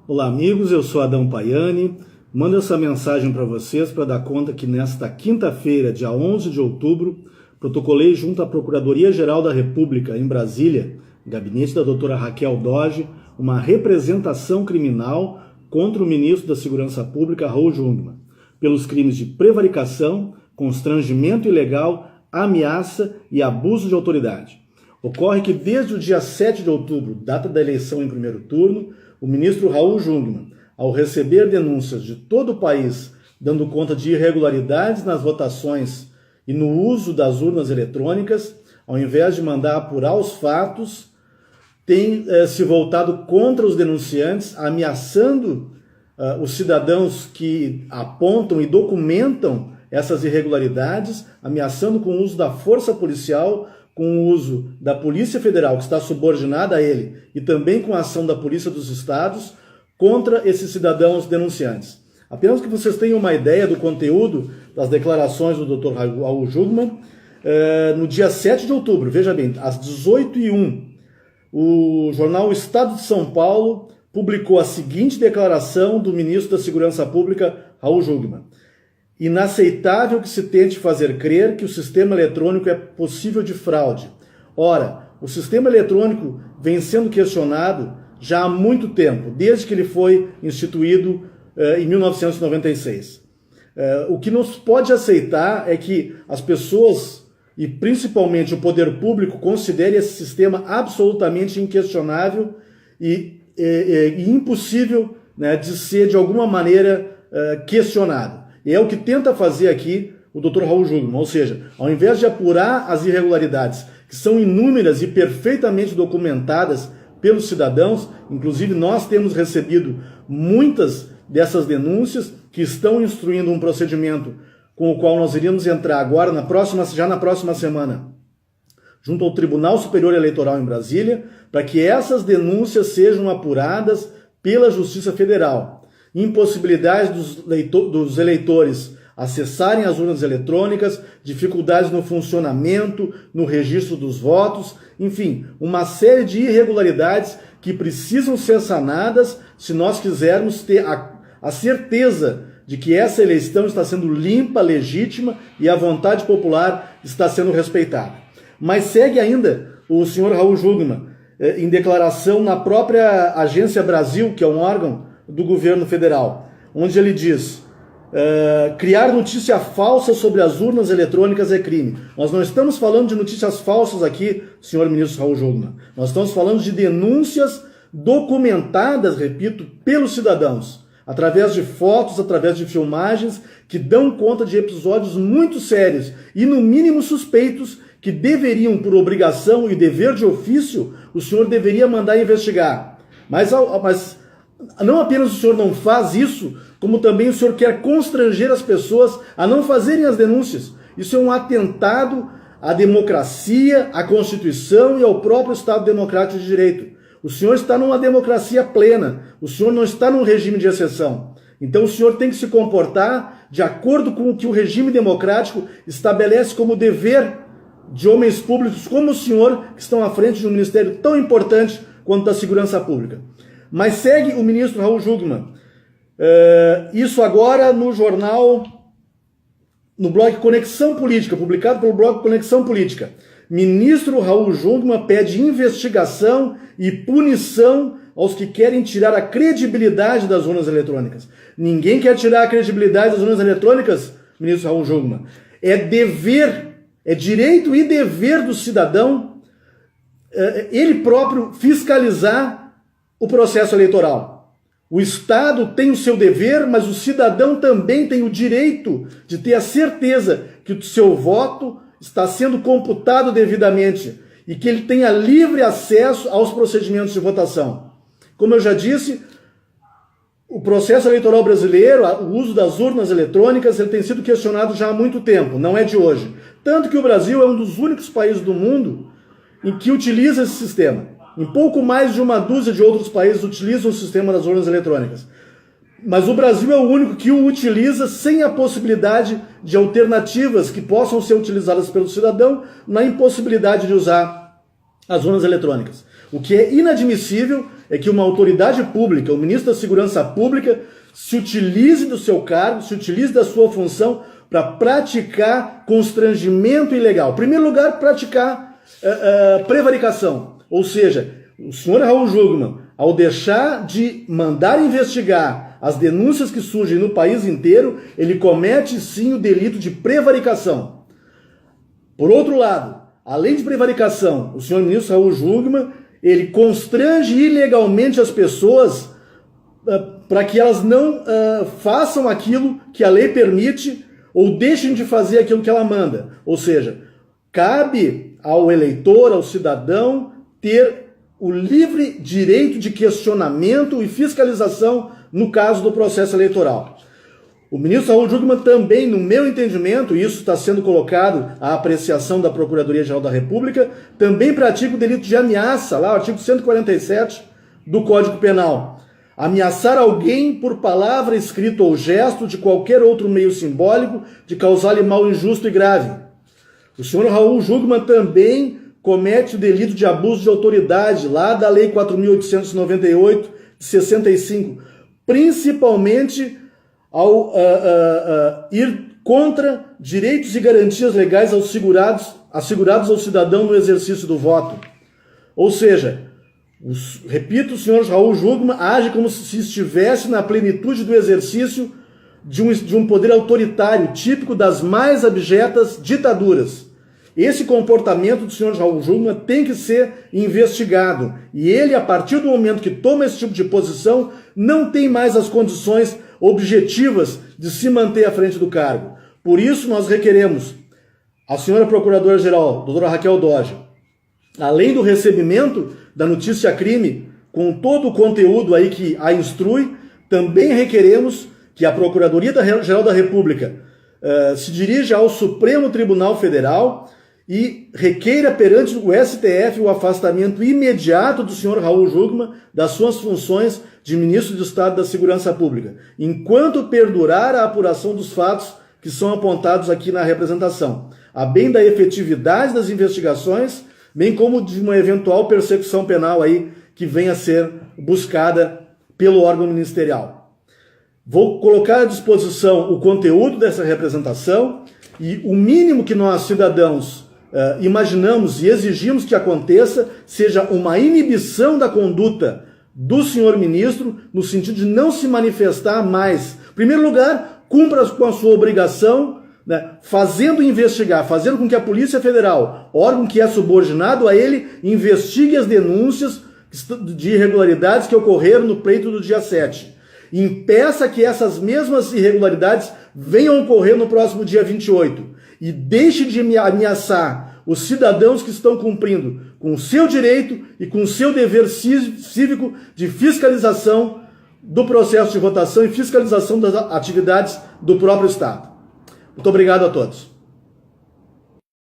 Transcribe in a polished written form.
Olá amigos, eu sou Adão Paiani, mando essa mensagem para vocês para dar conta que nesta quinta-feira, dia 11 de outubro, protocolei junto à Procuradoria-Geral da República em Brasília, gabinete da doutora Raquel Dodge, uma representação criminal contra o ministro da Segurança Pública, Raul Jungmann, pelos crimes de prevaricação, constrangimento ilegal, ameaça e abuso de autoridade. Ocorre que desde o dia 7 de outubro, data da eleição em primeiro turno, o ministro Raul Jungmann, ao receber denúncias de todo o país dando conta de irregularidades nas votações e no uso das urnas eletrônicas, ao invés de mandar apurar os fatos, tem se voltado contra os denunciantes, ameaçando os cidadãos que apontam e documentam essas irregularidades, ameaçando com o uso da força policial, com o uso da Polícia Federal, que está subordinada a ele, e também com a ação da Polícia dos Estados, contra esses cidadãos denunciantes. Apenas que vocês tenham uma ideia do conteúdo das declarações do Dr. Raul Jungmann, no dia 7 de outubro, veja bem, às 18h01, o jornal Estado de São Paulo publicou a seguinte declaração do ministro da Segurança Pública, Raul Jungmann. Inaceitável que se tente fazer crer que o sistema eletrônico é possível de fraude. Ora, o sistema eletrônico vem sendo questionado já há muito tempo, desde que ele foi instituído em 1996. O que não se pode aceitar é que as pessoas, e principalmente o poder público, considere esse sistema absolutamente inquestionável e impossível, né, de ser de alguma maneira questionado. E é o que tenta fazer aqui o Dr. Raul Jungmann, ou seja, ao invés de apurar as irregularidades, que são inúmeras e perfeitamente documentadas pelos cidadãos, inclusive nós temos recebido muitas dessas denúncias que estão instruindo um procedimento com o qual nós iríamos entrar agora, já na próxima semana, junto ao Tribunal Superior Eleitoral em Brasília, para que essas denúncias sejam apuradas pela Justiça Federal. Impossibilidade dos eleitores acessarem as urnas eletrônicas, dificuldades no funcionamento, no registro dos votos, enfim, uma série de irregularidades que precisam ser sanadas se nós quisermos ter a certeza de que essa eleição está sendo limpa, legítima e a vontade popular está sendo respeitada. Mas segue ainda o senhor Raul Jungmann em declaração na própria Agência Brasil, que é um órgão do governo federal, onde ele diz: criar notícia falsa sobre as urnas eletrônicas é crime. Nós não estamos falando de notícias falsas aqui, senhor ministro Raul Jungmann. Nós estamos falando de denúncias documentadas, repito, pelos cidadãos, através de fotos, através de filmagens, que dão conta de episódios muito sérios e, no mínimo, suspeitos, que deveriam, por obrigação e dever de ofício, o senhor deveria mandar investigar. Mas não apenas o senhor não faz isso, como também o senhor quer constranger as pessoas a não fazerem as denúncias. Isso é um atentado à democracia, à Constituição e ao próprio Estado Democrático de Direito. O senhor está numa democracia plena, o senhor não está num regime de exceção. Então o senhor tem que se comportar de acordo com o que o regime democrático estabelece como dever de homens públicos como o senhor, que estão à frente de um ministério tão importante quanto da segurança pública. Mas segue o ministro Raul Jungmann. Isso agora no jornal, no blog Conexão Política, publicado pelo blog Conexão Política. Ministro Raul Jungmann pede investigação e punição aos que querem tirar a credibilidade das urnas eletrônicas. Ninguém quer tirar a credibilidade das urnas eletrônicas, ministro Raul Jungmann. É dever, é direito e dever do cidadão ele próprio fiscalizar o processo eleitoral. O Estado tem o seu dever, mas o cidadão também tem o direito de ter a certeza que o seu voto está sendo computado devidamente e que ele tenha livre acesso aos procedimentos de votação. Como eu já disse, o processo eleitoral brasileiro, o uso das urnas eletrônicas, ele tem sido questionado já há muito tempo, não é de hoje. Tanto que o Brasil é um dos únicos países do mundo em que utiliza esse sistema. Em pouco mais de uma dúzia de outros países utilizam o sistema das urnas eletrônicas. Mas o Brasil é o único que o utiliza sem a possibilidade de alternativas que possam ser utilizadas pelo cidadão na impossibilidade de usar as urnas eletrônicas. O que é inadmissível é que uma autoridade pública, o ministro da Segurança Pública, se utilize do seu cargo, se utilize da sua função para praticar constrangimento ilegal. Em primeiro lugar, praticar prevaricação. Ou seja, o senhor Raul Jungmann, ao deixar de mandar investigar as denúncias que surgem no país inteiro, ele comete sim o delito de prevaricação. Por outro lado, além de prevaricação, o senhor ministro Raul Jungmann, ele constrange ilegalmente as pessoas para que elas não façam aquilo que a lei permite ou deixem de fazer aquilo que ela manda. Ou seja, cabe ao eleitor, ao cidadão, ter o livre direito de questionamento e fiscalização no caso do processo eleitoral. O ministro Raul Jungmann também, no meu entendimento, e isso está sendo colocado à apreciação da Procuradoria-Geral da República, também pratica o delito de ameaça, lá o artigo 147 do Código Penal. Ameaçar alguém por palavra, escrito ou gesto de qualquer outro meio simbólico de causar-lhe mal injusto e grave. O senhor Raul Jungmann também comete o delito de abuso de autoridade, lá da Lei 4.898, de 65, principalmente ao ir contra direitos e garantias legais assegurados ao cidadão no exercício do voto. Ou seja, repito, o senhor Raul Jungmann age como se estivesse na plenitude do exercício de um poder autoritário, típico das mais abjetas ditaduras. Esse comportamento do senhor Raul Jungmann tem que ser investigado. E ele, a partir do momento que toma esse tipo de posição, não tem mais as condições objetivas de se manter à frente do cargo. Por isso, nós requeremos a senhora Procuradora-Geral, doutora Raquel Doge, além do recebimento da notícia-crime, com todo o conteúdo aí que a instrui, também requeremos que a Procuradoria-Geral da República se dirija ao Supremo Tribunal Federal e requeira perante o STF o afastamento imediato do senhor Raul Jungmann das suas funções de ministro de Estado da Segurança Pública, enquanto perdurar a apuração dos fatos que são apontados aqui na representação, a bem da efetividade das investigações, bem como de uma eventual persecução penal aí que venha a ser buscada pelo órgão ministerial. Vou colocar à disposição o conteúdo dessa representação e o mínimo que nós, cidadãos, imaginamos e exigimos que aconteça seja uma inibição da conduta do senhor ministro, no sentido de não se manifestar mais. Em primeiro lugar, cumpra com a sua obrigação, né, fazendo investigar, fazendo com que a Polícia Federal, órgão que é subordinado a ele, investigue as denúncias de irregularidades que ocorreram no pleito do dia 7. Impeça que essas mesmas irregularidades venham a ocorrer no próximo dia 28. E deixe de ameaçar os cidadãos que estão cumprindo com o seu direito e com o seu dever cívico de fiscalização do processo de votação e fiscalização das atividades do próprio Estado. Muito obrigado a todos.